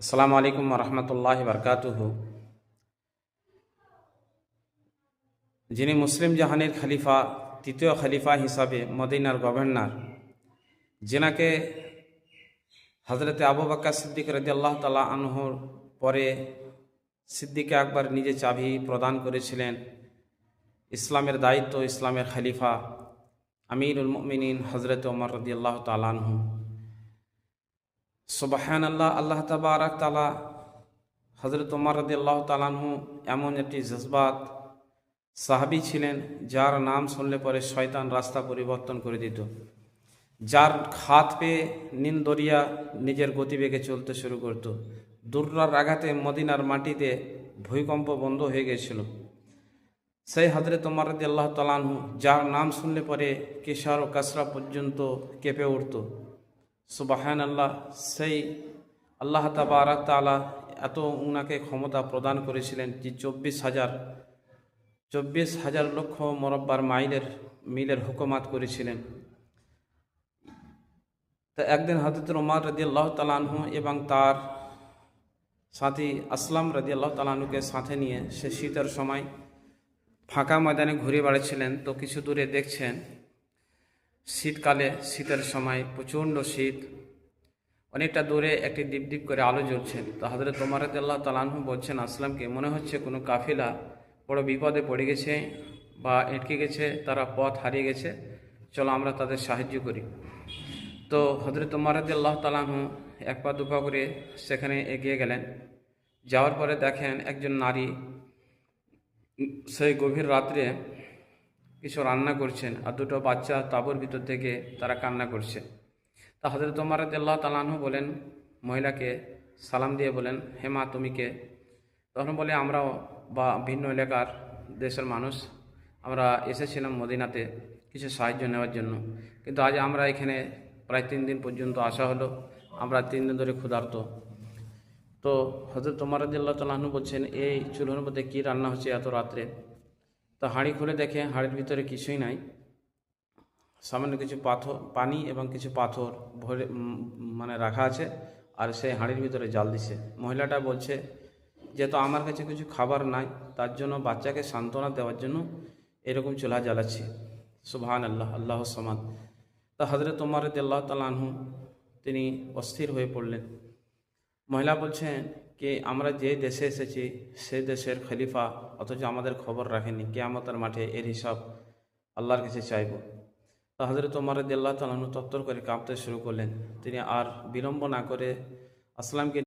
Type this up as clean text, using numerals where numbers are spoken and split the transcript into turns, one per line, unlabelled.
আসসালামু আলাইকুম রহমতুল্লাহ বরকাতুহু। যিনি মুসলিম জাহানের খলিফা, তৃতীয় খলিফা হিসাবে মদিনার গভর্নর, যেনাকে হজরতে আবু বকর সিদ্দিক রাদিয়াল্লাহু তাআলা আনহুর পরে সিদ্দিক আকবর নিজে চাবি প্রদান করেছিলেন, ইসলামের দায়িত্ব, ইসলামের খলিফা আমিরুল মুমিনিন হজরত ওমর রাদিয়াল্লাহু তাআলা আনহু। সুবহানাল্লাহ, আল্লাহ তাবারাক তাআলা হজরত ওমর রাদিয়াল্লাহু তাআলা আনহু এমন একটি জজবাত সাহাবী ছিলেন, যার নাম শুনলে পরে শয়তান রাস্তা পরিবর্তন করে দিত, যার হাত পেয়ে নীল দরিয়া নিজের গতিবেগে চলতে শুরু করত। দুর্রার আঘাতে মদিনার মাটিতে ভূমিকম্প বন্ধ হয়ে গেছিল। সেই হযরত ওমর রাদিয়াল্লাহু তাআলা আনহু, যার নাম শুনলে পরে কেশর ও কাসরা পর্যন্ত কেঁপে উঠত। সুবহানাল্লাহ, সেই আল্লাহ তাবারাক তাআলা এত উনাকে ক্ষমতা প্রদান করেছিলেন যে 24,000 লক্ষ মরব্বার মিলের হুকুমাত করেছিলেন। তা একদিন হযরত ওমর রাদিয়াল্লাহু তাআলা আনহু এবং তার সাথী আসলাম রাদিয়াল্লাহু তাআলা আনহুকে সাথে নিয়ে সে শীতের সময় ফাঁকা ময়দানে ঘুরে বেড়াচ্ছিলেন। তো কিছু দূরে দেখছেন শীতকালে, শীতের সময় প্রচণ্ড শীত, অনেকটা দূরে একটি ডিপ ডিপ করে আলো জ্বলছে। তো হযরত ওমর রাদিয়াল্লাহু তাআলা আনহু বলছেন আসলামকে, মনে হচ্ছে কোনো কাফিলা বড় বিপদে পড়ে গেছে বা আটকে গেছে, তারা পথ হারিয়ে গেছে, চলো আমরা তাদের সাহায্য করি। তো হযরত ওমর রাদিয়াল্লাহু তাআলা আনহু এক পা দুপা করে সেখানে এগিয়ে গেলেন। যাওয়ার পরে দেখেন একজন নারী সেই গভীর রাত্রে কিছু রান্না করছেন, আর দুটো বাচ্চা তাঁবুর ভিতর থেকে তারা কান্না করছে। তা হযরত ওমর রাদিয়াল্লাহু তাআলা আনহু বলেন, মহিলাকে সালাম দিয়ে বলেন, হে মা, তুমি কে? তখন বলে, আমরাও বা ভিন্ন এলাকার দেশের মানুষ, আমরা এসেছিলাম মদিনাতে কিছু সাহায্য নেওয়ার জন্য, কিন্তু আজ আমরা এখানে প্রায় 3 দিন পর্যন্ত আসা হলো, আমরা 3 দিন ধরে ক্ষুধার্ত। তো হযরত ওমর রাদিয়াল্লাহু তাআলা আনহু বলছেন, এই চুলোর মধ্যে কী রান্না হচ্ছে এত রাত্রে? তো হাঁড়ি খুলে দেখে হাঁড়ির ভিতরে কিছুই নাই, সামান্য কিছু পাথর, পানি এবং কিছু পাথর ভরে মানে রাখা আছে, আর সেই হাঁড়ির ভিতরে জাল দিছে। মহিলাটা বলছে, যেহেতু আমার কাছে কিছু খাবার নাই, তার জন্য বাচ্চাকে সান্ত্বনা দেওয়ার জন্য এরকম চুলা জ্বালাচ্ছি। সুবহানাল্লাহ, আল্লাহ সমান। তা হযরত ওমর রাদিয়াল্লাহু তাআলা আনহু তিনি অস্থির হয়ে পড়লেন। মহিলা বলছেন কি, আমরা যে দেশে এসেছি সেই দেশের খলিফা, অথচ আমাদের খবর রাখেনি, কিয়ামতের মাঠে এর হিসাব আল্লাহর কাছে চাইব। তা হযরত ওমর রাদিয়াল্লাহু তাআলা আনহু তত্তর করে কাঁপতে শুরু করলেন। তিনি আর বিলম্ব না করে আসলামকে